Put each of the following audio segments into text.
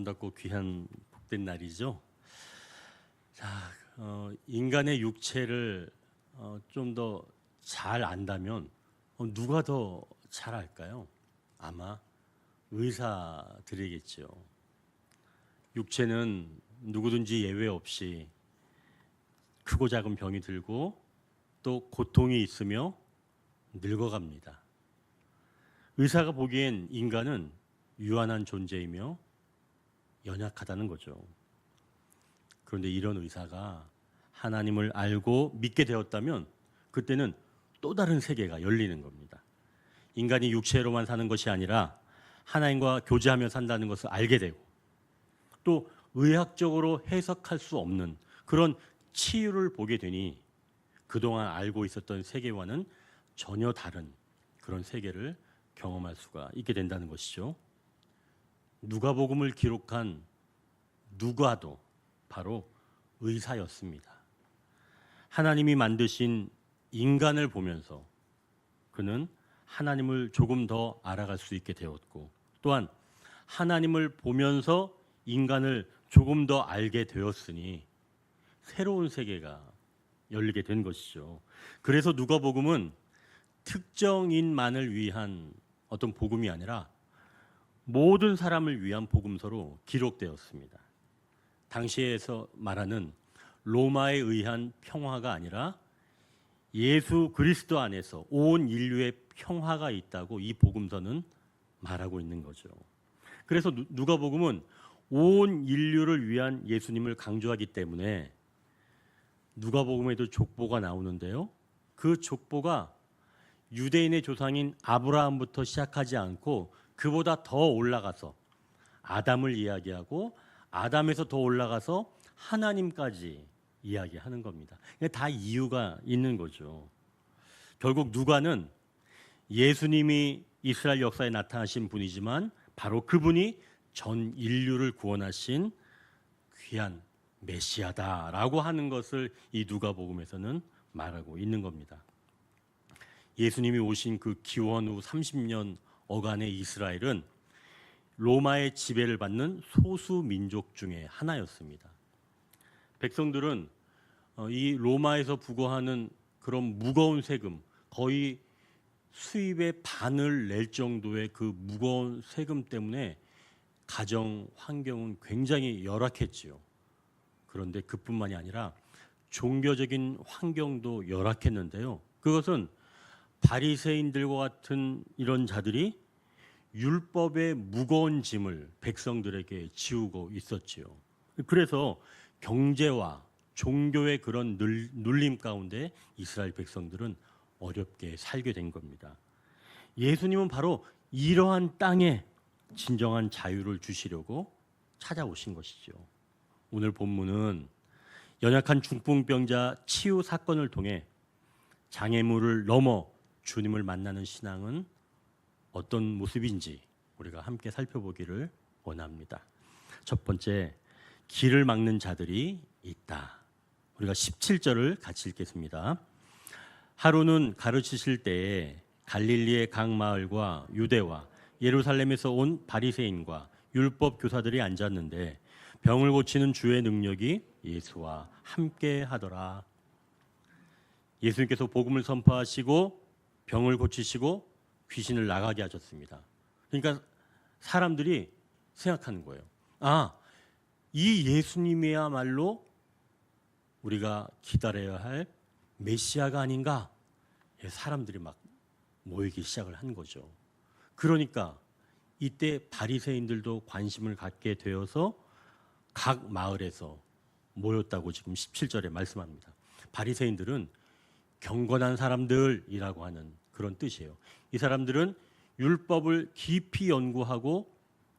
아름답고 귀한 복된 날이죠. 자, 인간의 육체를 좀 더 잘 안다면 누가 더 잘 알까요? 아마 의사들이겠죠. 육체는 누구든지 예외 없이 크고 작은 병이 들고 또 고통이 있으며 늙어갑니다. 의사가 보기엔 인간은 유한한 존재이며 연약하다는 거죠. 그런데 이런 의사가 하나님을 알고 믿게 되었다면 그때는 또 다른 세계가 열리는 겁니다. 인간이 육체로만 사는 것이 아니라 하나님과 교제하며 산다는 것을 알게 되고 또 의학적으로 해석할 수 없는 그런 치유를 보게 되니 그동안 알고 있었던 세계와는 전혀 다른 그런 세계를 경험할 수가 있게 된다는 것이죠. 누가복음을 기록한 누가도 바로 의사였습니다. 하나님이 만드신 인간을 보면서 그는 하나님을 조금 더 알아갈 수 있게 되었고 또한 하나님을 보면서 인간을 조금 더 알게 되었으니 새로운 세계가 열리게 된 것이죠. 그래서 누가복음은 특정인만을 위한 어떤 복음이 아니라 모든 사람을 위한 복음서로 기록되었습니다. 당시에서 말하는 로마에 의한 평화가 아니라 예수 그리스도 안에서 온 인류의 평화가 있다고 이 복음서는 말하고 있는 거죠. 그래서 누가복음은 온 인류를 위한 예수님을 강조하기 때문에 누가복음에도 족보가 나오는데요. 그 족보가 유대인의 조상인 아브라함부터 시작하지 않고 그보다 더 올라가서 아담을 이야기하고 아담에서 더 올라가서 하나님까지 이야기하는 겁니다. 다 이유가 있는 거죠. 결국 누가는 예수님이 이스라엘 역사에 나타나신 분이지만 바로 그분이 전 인류를 구원하신 귀한 메시아다라고 하는 것을 이 누가복음에서는 말하고 있는 겁니다. 예수님이 오신 그 기원 후 30년 어간의 이스라엘은 로마의 지배를 받는 소수 민족 중에 하나였습니다. 백성들은 이 로마에서 부과하는 그런 무거운 세금, 거의 수입의 반을 낼 정도의 그 무거운 세금 때문에 가정 환경은 굉장히 열악했지요. 그런데 그뿐만이 아니라 종교적인 환경도 열악했는데요. 그것은 바리새인들과 같은 이런 자들이 율법의 무거운 짐을 백성들에게 지우고 있었지요. 그래서 경제와 종교의 그런 눌림 가운데 이스라엘 백성들은 어렵게 살게 된 겁니다. 예수님은 바로 이러한 땅에 진정한 자유를 주시려고 찾아오신 것이죠. 오늘 본문은 연약한 중풍병자 치유 사건을 통해 장애물을 넘어 주님을 만나는 신앙은 어떤 모습인지 우리가 함께 살펴보기를 원합니다. 첫 번째, 길을 막는 자들이 있다. 우리가 17절을 같이 읽겠습니다. 하루는 가르치실 때에 갈릴리의 각 마을과 유대와 예루살렘에서 온 바리새인과 율법 교사들이 앉았는데 병을 고치는 주의 능력이 예수와 함께 하더라. 예수님께서 복음을 선포하시고 병을 고치시고 귀신을 나가게 하셨습니다. 그러니까 사람들이 생각하는 거예요. 아, 이 예수님이야말로 우리가 기다려야 할 메시아가 아닌가? 사람들이 막 모이기 시작을 한 거죠. 그러니까 이때 바리새인들도 관심을 갖게 되어서 각 마을에서 모였다고 지금 17절에 말씀합니다. 바리새인들은 경건한 사람들이라고 하는 그런 뜻이에요. 이 사람들은 율법을 깊이 연구하고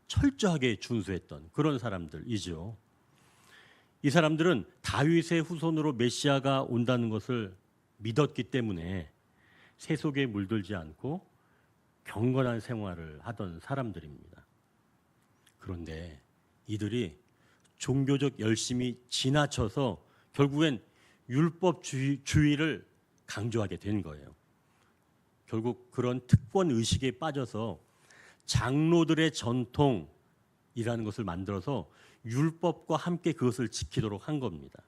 철저하게 준수했던 그런 사람들이죠. 이 사람들은 다윗의 후손으로 메시아가 온다는 것을 믿었기 때문에 세속에 물들지 않고 경건한 생활을 하던 사람들입니다. 그런데 이들이 종교적 열심이 지나쳐서 결국엔 율법주의를 강조하게 된 거예요. 결국 그런 특권 의식에 빠져서 장로들의 전통, 율법이라는 것을 만들어서 율법과 함께 그것을 지키도록 한 겁니다.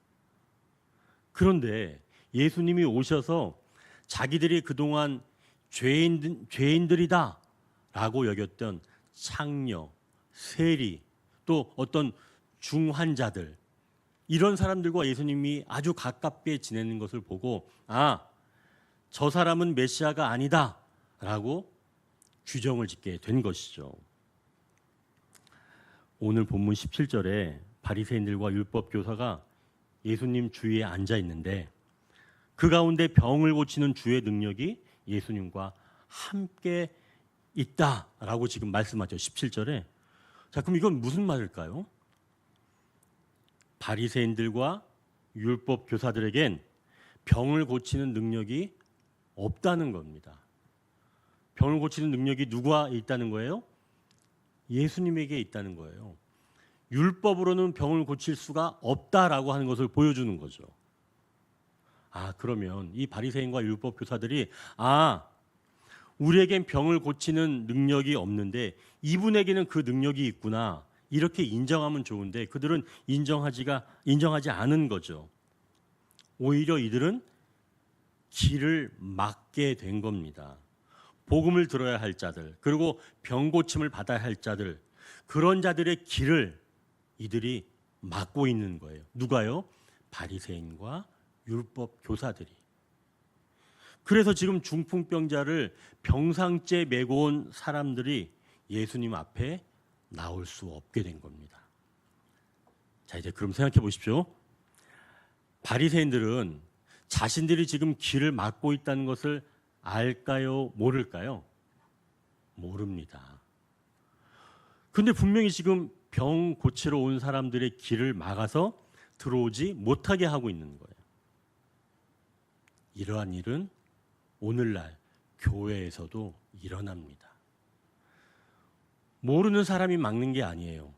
그런데 예수님이 오셔서 자기들이 그동안 죄인들이다라고 여겼던 창녀, 세리, 또 어떤 중환자들, 이런 사람들과 예수님이 아주 가깝게 지내는 것을 보고 저 사람은 메시아가 아니다라고 규정을 짓게 된 것이죠. 오늘 본문 17절에 바리새인들과 율법 교사가 예수님 주위에 앉아 있는데 그 가운데 병을 고치는 주의 능력이 예수님과 함께 있다라고 지금 말씀하죠. 17절에. 자, 그럼 이건 무슨 말일까요? 바리새인들과 율법 교사들에겐 병을 고치는 능력이 없다는 겁니다. 병을 고치는 능력이 누가 있다는 거예요? 예수님에게 있다는 거예요. 율법으로는 병을 고칠 수가 없다라고 하는 것을 보여주는 거죠. 그러면 이 바리새인과 율법 교사들이 우리에겐 병을 고치는 능력이 없는데 이분에게는 그 능력이 있구나, 이렇게 인정하면 좋은데 그들은 인정하지 않은 거죠. 오히려 이들은 길을 막게 된 겁니다. 복음을 들어야 할 자들, 그리고 병 고침을 받아야 할 자들, 그런 자들의 길을 이들이 막고 있는 거예요. 누가요? 바리새인과 율법 교사들이. 그래서 지금 중풍병자를 병상째 메고 온 사람들이 예수님 앞에 나올 수 없게 된 겁니다. 자, 이제 그럼 생각해 보십시오. 바리새인들은 자신들이 지금 길을 막고 있다는 것을 알까요? 모를까요? 모릅니다. 근데 분명히 지금 병 고치러 온 사람들의 길을 막아서 들어오지 못하게 하고 있는 거예요. 이러한 일은 오늘날 교회에서도 일어납니다. 모르는 사람이 막는 게 아니에요.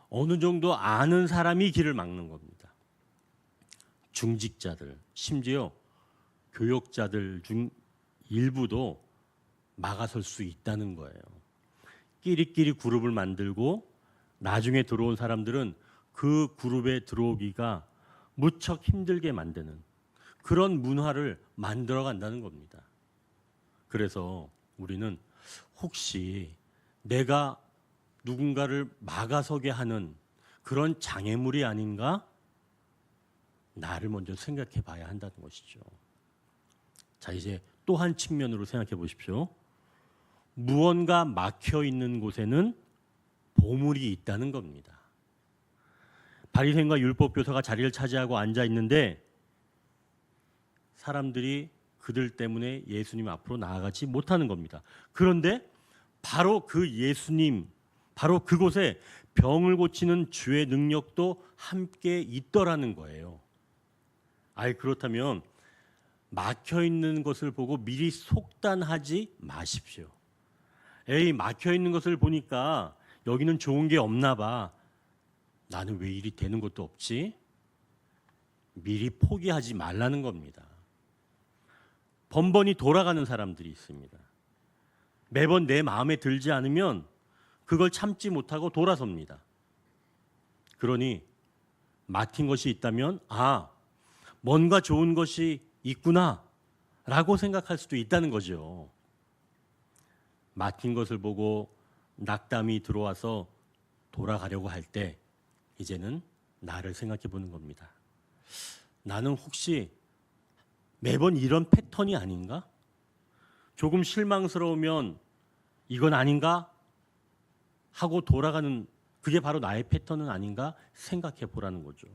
어느 정도 아는 사람이 길을 막는 겁니다. 중직자들, 심지어 교역자들 중 일부도 막아설 수 있다는 거예요. 끼리끼리 그룹을 만들고 나중에 들어온 사람들은 그 그룹에 들어오기가 무척 힘들게 만드는 그런 문화를 만들어 간다는 겁니다. 그래서 우리는 혹시 내가 누군가를 막아서게 하는 그런 장애물이 아닌가? 나를 먼저 생각해 봐야 한다는 것이죠. 자, 이제 또 한 측면으로 생각해 보십시오. 무언가 막혀 있는 곳에는 보물이 있다는 겁니다. 바리새인과 율법 교사가 자리를 차지하고 앉아 있는데 사람들이 그들 때문에 예수님 앞으로 나아가지 못하는 겁니다. 그런데 바로 그 예수님, 바로 그곳에 병을 고치는 주의 능력도 함께 있더라는 거예요. 그렇다면 막혀 있는 것을 보고 미리 속단하지 마십시오. 막혀 있는 것을 보니까 여기는 좋은 게 없나 봐. 나는 왜 일이 되는 것도 없지? 미리 포기하지 말라는 겁니다. 번번이 돌아가는 사람들이 있습니다. 매번 내 마음에 들지 않으면 그걸 참지 못하고 돌아섭니다. 그러니 막힌 것이 있다면 뭔가 좋은 것이 있구나 라고 생각할 수도 있다는 거죠. 막힌 것을 보고 낙담이 들어와서 돌아가려고 할 때 이제는 나를 생각해 보는 겁니다. 나는 혹시 매번 이런 패턴이 아닌가? 조금 실망스러우면 이건 아닌가? 하고 돌아가는, 그게 바로 나의 패턴은 아닌가? 생각해 보라는 거죠.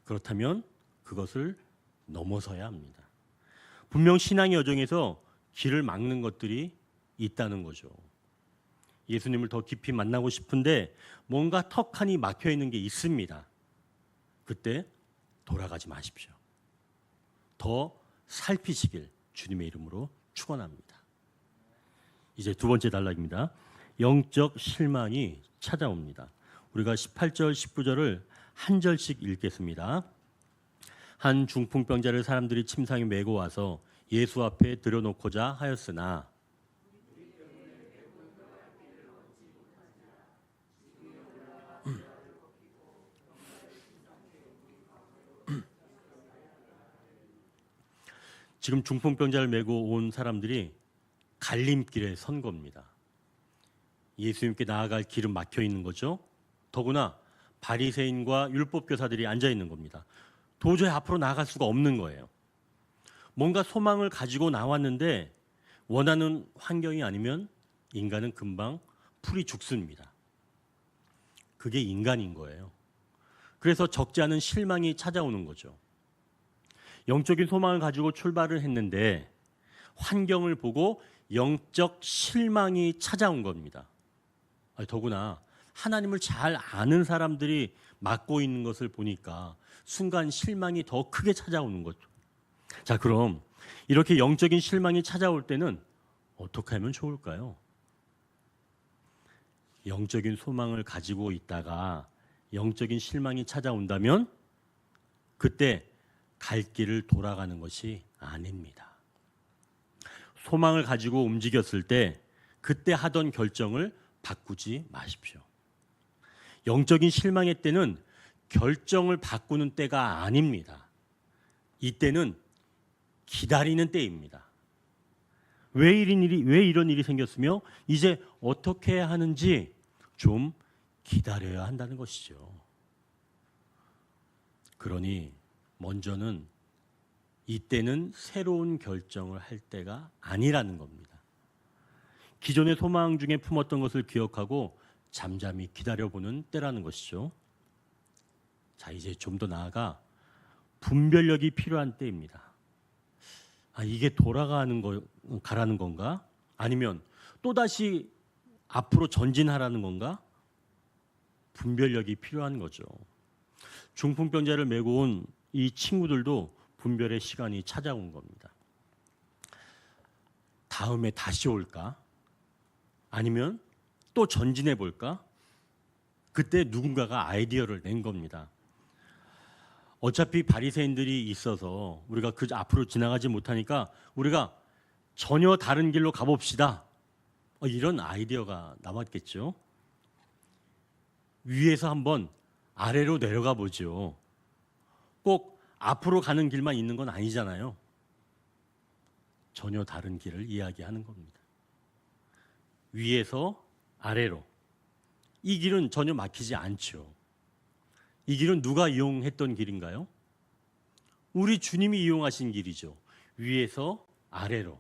그렇다면 그것을 넘어서야 합니다. 분명 신앙의 여정에서 길을 막는 것들이 있다는 거죠. 예수님을 더 깊이 만나고 싶은데 뭔가 턱하니 막혀 있는 게 있습니다. 그때 돌아가지 마십시오. 더 살피시길 주님의 이름으로 축원합니다. 이제 두 번째 단락입니다. 영적 실망이 찾아옵니다. 우리가 18절, 19절을 한 절씩 읽겠습니다. 한 중풍병자를 사람들이 침상에 메고 와서 예수 앞에 들여놓고자 하였으나 지금 중풍병자를 메고 온 사람들이 갈림길에 선 겁니다. 예수님께 나아갈 길은 막혀 있는 거죠. 더구나 바리새인과 율법교사들이 앉아 있는 겁니다. 도저히 앞으로 나아갈 수가 없는 거예요. 뭔가 소망을 가지고 나왔는데 원하는 환경이 아니면 인간은 금방 풀이 죽습니다. 그게 인간인 거예요. 그래서 적지 않은 실망이 찾아오는 거죠. 영적인 소망을 가지고 출발을 했는데 환경을 보고 영적 실망이 찾아온 겁니다. 더구나 하나님을 잘 아는 사람들이 맡고 있는 것을 보니까 순간 실망이 더 크게 찾아오는 거죠. 자, 그럼 이렇게 영적인 실망이 찾아올 때는 어떻게 하면 좋을까요? 영적인 소망을 가지고 있다가 영적인 실망이 찾아온다면 그때 갈 길을 돌아가는 것이 아닙니다. 소망을 가지고 움직였을 때 그때 하던 결정을 바꾸지 마십시오. 영적인 실망의 때는 결정을 바꾸는 때가 아닙니다. 이때는 기다리는 때입니다. 왜 이런 일이 생겼으며 이제 어떻게 해야 하는지 좀 기다려야 한다는 것이죠. 그러니 먼저는 이때는 새로운 결정을 할 때가 아니라는 겁니다. 기존의 소망 중에 품었던 것을 기억하고 잠잠히 기다려보는 때라는 것이죠. 자, 이제 좀 더 나아가 분별력이 필요한 때입니다. 이게 가라는 건가? 아니면 또다시 앞으로 전진하라는 건가? 분별력이 필요한 거죠. 중풍병자를 메고 온 이 친구들도 분별의 시간이 찾아온 겁니다. 다음에 다시 올까? 아니면 또 전진해 볼까? 그때 누군가가 아이디어를 낸 겁니다. 어차피 바리새인들이 있어서 우리가 그 앞으로 지나가지 못하니까 우리가 전혀 다른 길로 가봅시다. 이런 아이디어가 나왔겠죠. 위에서 한번 아래로 내려가 보죠. 꼭 앞으로 가는 길만 있는 건 아니잖아요. 전혀 다른 길을 이야기하는 겁니다. 위에서 아래로. 이 길은 전혀 막히지 않죠. 이 길은 누가 이용했던 길인가요? 우리 주님이 이용하신 길이죠. 위에서 아래로.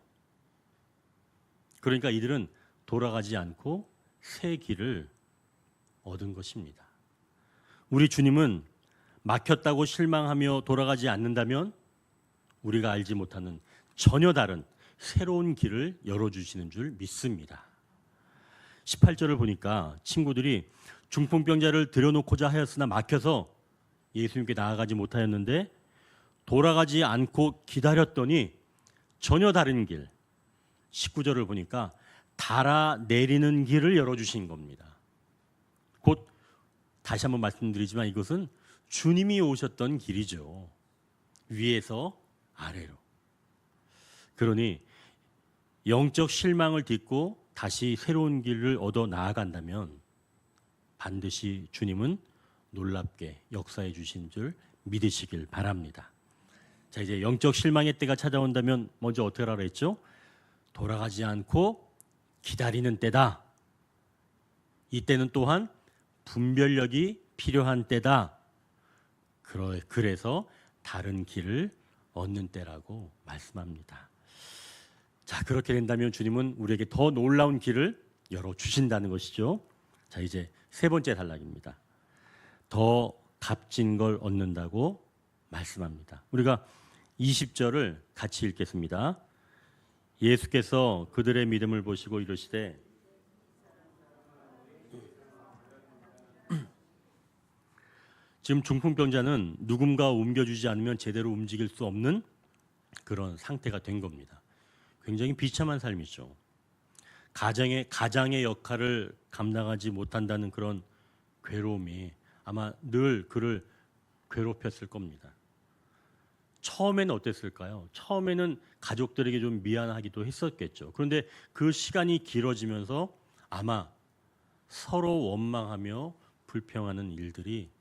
그러니까 이들은 돌아가지 않고 새 길을 얻은 것입니다. 우리 주님은 막혔다고 실망하며 돌아가지 않는다면 우리가 알지 못하는 전혀 다른 새로운 길을 열어주시는 줄 믿습니다. 18절을 보니까 친구들이 중풍병자를 들여놓고자 하였으나 막혀서 예수님께 나아가지 못하였는데 돌아가지 않고 기다렸더니 전혀 다른 길, 19절을 보니까 달아내리는 길을 열어주신 겁니다. 곧 다시 한번 말씀드리지만 이것은 주님이 오셨던 길이죠. 위에서 아래로. 그러니 영적 실망을 딛고 다시 새로운 길을 얻어 나아간다면 반드시 주님은 놀랍게 역사해 주신 줄 믿으시길 바랍니다. 자, 이제 영적 실망의 때가 찾아온다면 먼저 어떻게 하라고 했죠? 돌아가지 않고 기다리는 때다. 이때는 또한 분별력이 필요한 때다. 그래서 다른 길을 얻는 때라고 말씀합니다. 자, 그렇게 된다면 주님은 우리에게 더 놀라운 길을 열어주신다는 것이죠. 자, 이제 세 번째 단락입니다. 더 값진 걸 얻는다고 말씀합니다. 우리가 20절을 같이 읽겠습니다. 예수께서 그들의 믿음을 보시고 이르시되 지금 중풍병자는 누군가 옮겨주지 않으면 제대로 움직일 수 없는 그런 상태가 된 겁니다. 굉장히 비참한 삶이죠. 가장의 역할을 감당하지 못한다는 그런 괴로움이 아마 늘 그를 괴롭혔을 겁니다. 처음에는 어땠을까요? 처음에는 가족들에게 좀 미안하기도 했었겠죠. 그런데 그 시간이 길어지면서 아마 서로 원망하며 불평하는 일들이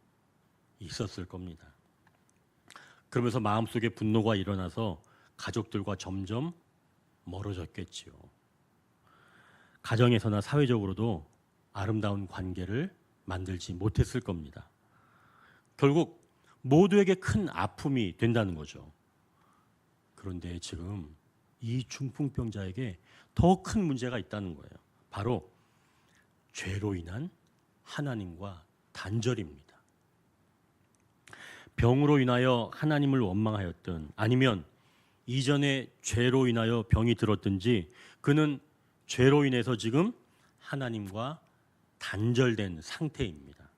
있었을 겁니다. 그러면서 마음속에 분노가 일어나서 가족들과 점점 멀어졌겠지요. 가정에서나 사회적으로도 아름다운 관계를 만들지 못했을 겁니다. 결국 모두에게 큰 아픔이 된다는 거죠. 그런데 지금 이 중풍병자에게 더 큰 문제가 있다는 거예요. 바로 죄로 인한 하나님과 단절입니다. 병으로 인하여 하나님을 원망하였든 아니면 이전에 죄로 인하여 병이 들었든지 그는 죄로 인해서 지금 하나님과 단절된 상태입니다.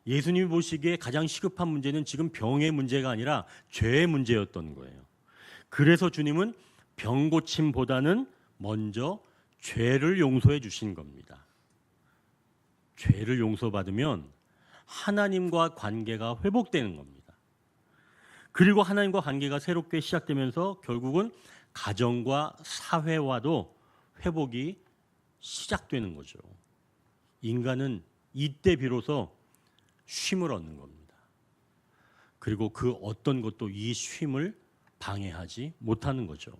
예수님이 보시기에 가장 시급한 문제는 지금 병의 문제가 아니라 죄의 문제였던 거예요. 그래서 주님은 병 고침보다는 먼저 죄를 용서해 주신 겁니다. 죄를 용서받으면 하나님과 관계가 회복되는 겁니다. 그리고 하나님과 관계가 새롭게 시작되면서 결국은 가정과 사회와도 회복이 시작되는 거죠. 인간은 이때 비로소 쉼을 얻는 겁니다. 그리고 그 어떤 것도 이 쉼을 방해하지 못하는 거죠.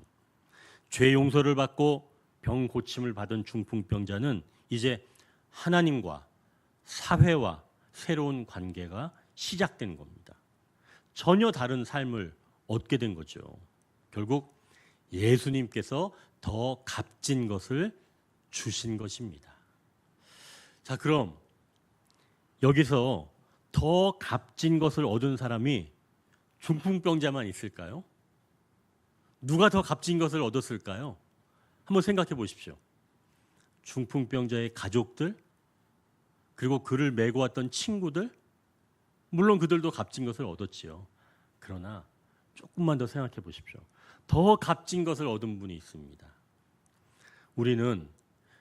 죄 용서를 받고 병 고침을 받은 중풍병자는 이제 하나님과 사회와 새로운 관계가 시작된 겁니다. 전혀 다른 삶을 얻게 된 거죠. 결국 예수님께서 더 값진 것을 주신 것입니다. 자, 그럼 여기서 더 값진 것을 얻은 사람이 중풍병자만 있을까요? 누가 더 값진 것을 얻었을까요? 한번 생각해 보십시오. 중풍병자의 가족들, 그리고 그를 메고 왔던 친구들, 물론 그들도 값진 것을 얻었지요. 그러나 조금만 더 생각해 보십시오. 더 값진 것을 얻은 분이 있습니다. 우리는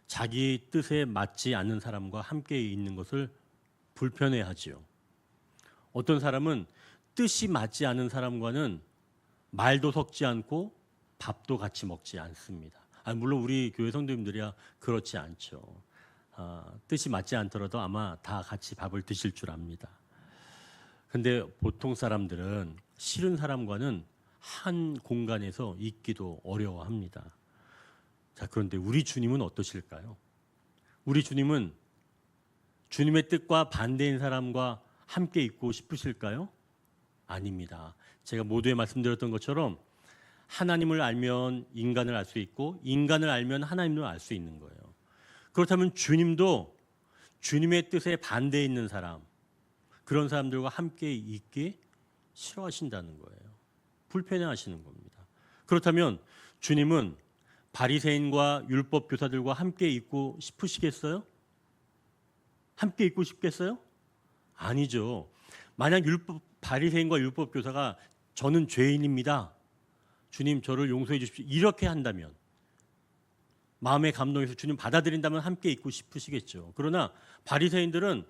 자기 뜻에 맞지 않는 사람과 함께 있는 것을 불편해하지요. 어떤 사람은 뜻이 맞지 않은 사람과는 말도 섞지 않고 밥도 같이 먹지 않습니다. 물론 우리 교회 성도님들이야 그렇지 않죠. 뜻이 맞지 않더라도 아마 다 같이 밥을 드실 줄 압니다. 근데 보통 사람들은 싫은 사람과는 한 공간에서 있기도 어려워합니다. 자, 그런데 우리 주님은 어떠실까요? 우리 주님은 주님의 뜻과 반대인 사람과 함께 있고 싶으실까요? 아닙니다. 제가 모두에 말씀드렸던 것처럼 하나님을 알면 인간을 알 수 있고 인간을 알면 하나님을 알 수 있는 거예요. 그렇다면 주님도 주님의 뜻에 반대에 있는 사람, 그런 사람들과 함께 있기 싫어하신다는 거예요. 불편해하시는 겁니다. 그렇다면 주님은 바리새인과 율법 교사들과 함께 있고 싶으시겠어요? 함께 있고 싶겠어요? 아니죠. 만약 바리새인과 율법 교사가 저는 죄인입니다. 주님 저를 용서해 주십시오. 이렇게 한다면 마음에 감동해서 주님 받아들인다면 함께 있고 싶으시겠죠. 그러나 바리새인들은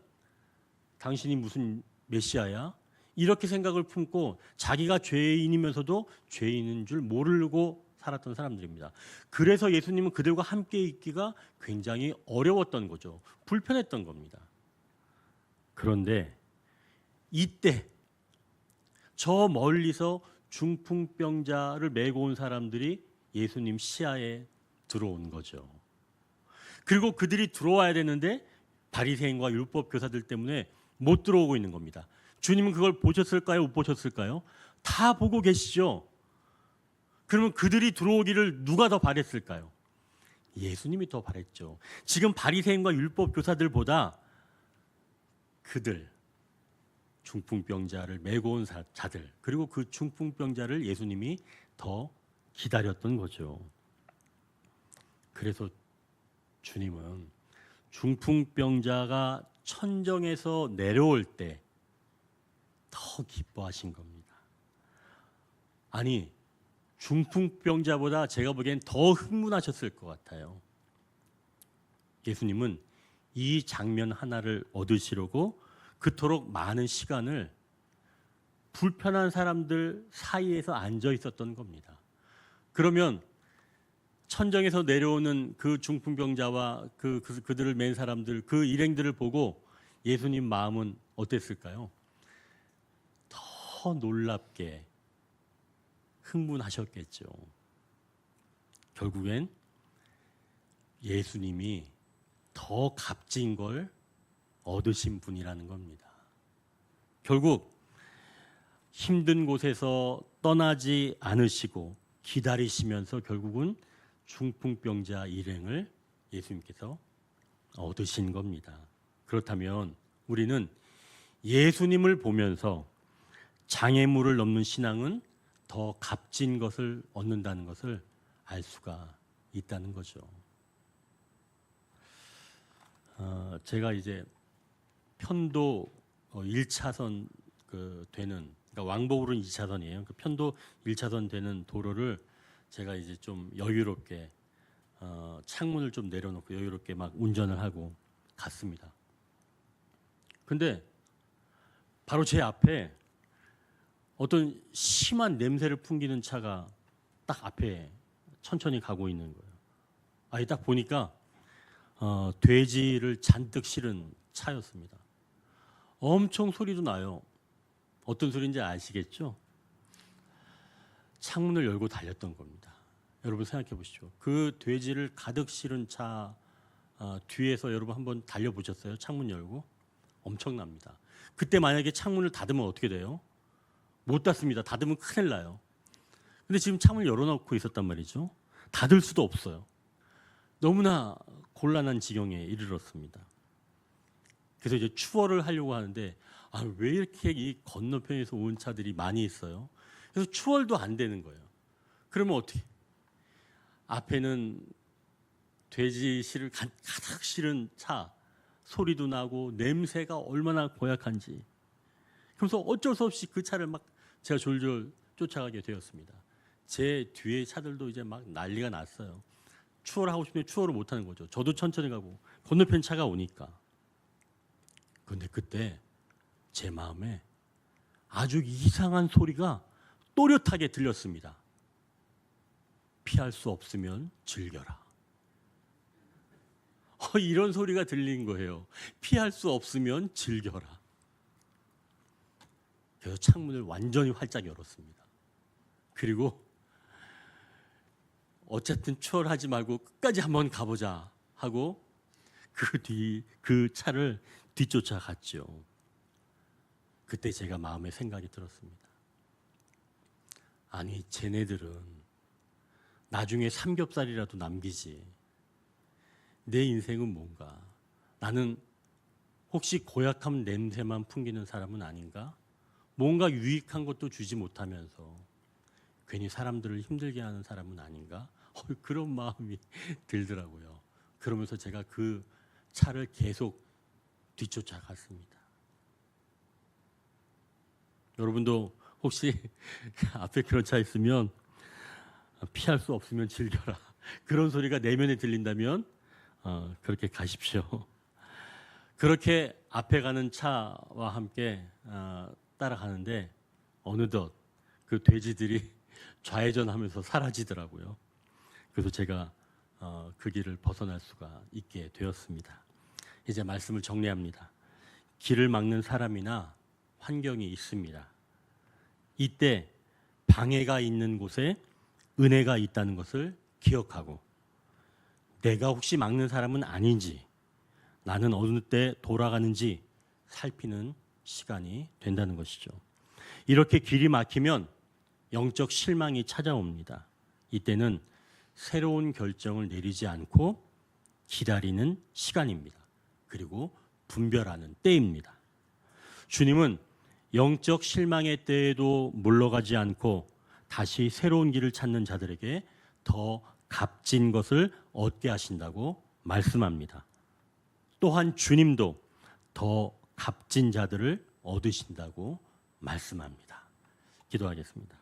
당신이 무슨 메시아야? 이렇게 생각을 품고 자기가 죄인이면서도 죄인인 줄 모르고 살았던 사람들입니다. 그래서 예수님은 그들과 함께 있기가 굉장히 어려웠던 거죠. 불편했던 겁니다. 그런데 이때 저 멀리서 중풍병자를 메고 온 사람들이 예수님 시야에 들어온 거죠. 그리고 그들이 들어와야 되는데 바리새인과 율법 교사들 때문에 못 들어오고 있는 겁니다. 주님은 그걸 보셨을까요? 못 보셨을까요? 다 보고 계시죠. 그러면 그들이 들어오기를 누가 더 바랬을까요? 예수님이 더 바랬죠. 지금 바리새인과 율법 교사들보다 그들 중풍병자를 메고 온 자들, 그리고 그 중풍병자를 예수님이 더 기다렸던 거죠. 그래서 주님은 중풍병자가 천정에서 내려올 때 더 기뻐하신 겁니다. 아니, 중풍병자보다 제가 보기엔 더 흥분하셨을 것 같아요. 예수님은 이 장면 하나를 얻으시려고 그토록 많은 시간을 불편한 사람들 사이에서 앉아 있었던 겁니다. 그러면 천정에서 내려오는 그 중풍병자와 그들을 맨 사람들, 그 일행들을 보고 예수님 마음은 어땠을까요? 더 놀랍게 흥분하셨겠죠. 결국엔 예수님이 더 값진 걸 얻으신 분이라는 겁니다. 결국 힘든 곳에서 떠나지 않으시고 기다리시면서 결국은 중풍병자 일행을 예수님께서 얻으신 겁니다. 그렇다면 우리는 예수님을 보면서 장애물을 넘는 신앙은 더 값진 것을 얻는다는 것을 알 수가 있다는 거죠. 제가 이제 편도 1차선 되는, 그러니까 왕복으로는 2차선이에요. 그 편도 1차선 되는 도로를 제가 이제 좀 여유롭게 창문을 좀 내려놓고 여유롭게 막 운전을 하고 갔습니다. 근데 바로 제 앞에 어떤 심한 냄새를 풍기는 차가 딱 앞에 천천히 가고 있는 거예요. 아니 딱 보니까 돼지를 잔뜩 실은 차였습니다. 엄청 소리도 나요. 어떤 소리인지 아시겠죠? 창문을 열고 달렸던 겁니다. 여러분 생각해 보시죠. 그 돼지를 가득 실은 차 뒤에서 여러분 한번 달려보셨어요? 창문 열고? 엄청납니다. 그때 만약에 창문을 닫으면 어떻게 돼요? 못 닫습니다. 닫으면 큰일 나요. 근데 지금 창문을 열어놓고 있었단 말이죠. 닫을 수도 없어요. 너무나 곤란한 지경에 이르렀습니다. 그래서 이제 추월을 하려고 하는데 왜 이렇게 이 건너편에서 온 차들이 많이 있어요? 그래서 추월도 안 되는 거예요. 그러면 어떻게? 앞에는 돼지 실을 가득 실은 차, 소리도 나고 냄새가 얼마나 고약한지. 그래서 어쩔 수 없이 그 차를 막 제가 졸졸 쫓아가게 되었습니다. 제 뒤에 차들도 이제 막 난리가 났어요. 추월하고 싶은데 추월을 못 하는 거죠. 저도 천천히 가고 건너편 차가 오니까. 그런데 그때 제 마음에 아주 이상한 소리가 또렷하게 들렸습니다. 피할 수 없으면 즐겨라. 이런 소리가 들린 거예요. 피할 수 없으면 즐겨라. 그래서 창문을 완전히 활짝 열었습니다. 그리고 어쨌든 추월하지 말고 끝까지 한번 가보자 하고 그 차를 뒤쫓아 갔죠. 그때 제가 마음에 생각이 들었습니다. 아니 쟤네들은 나중에 삼겹살이라도 남기지. 내 인생은 뭔가? 나는 혹시 고약한 냄새만 풍기는 사람은 아닌가? 뭔가 유익한 것도 주지 못하면서 괜히 사람들을 힘들게 하는 사람은 아닌가? 그런 마음이 들더라고요. 그러면서 제가 그 차를 계속 뒤쫓아 갔습니다. 여러분도 혹시 앞에 그런 차 있으면 피할 수 없으면 즐겨라. 그런 소리가 내면에 들린다면 그렇게 가십시오. 그렇게 앞에 가는 차와 함께 따라가는데 어느덧 그 돼지들이 좌회전하면서 사라지더라고요. 그래서 제가 그 길을 벗어날 수가 있게 되었습니다. 이제 말씀을 정리합니다. 길을 막는 사람이나 환경이 있습니다. 이때 방해가 있는 곳에 은혜가 있다는 것을 기억하고 내가 혹시 막는 사람은 아닌지 나는 어느 때 돌아가는지 살피는 시간이 된다는 것이죠. 이렇게 길이 막히면 영적 실망이 찾아옵니다. 이때는 새로운 결정을 내리지 않고 기다리는 시간입니다. 그리고 분별하는 때입니다. 주님은 영적 실망의 때에도 물러가지 않고 다시 새로운 길을 찾는 자들에게 더 값진 것을 얻게 하신다고 말씀합니다. 또한 주님도 더 값진 자들을 얻으신다고 말씀합니다. 기도하겠습니다.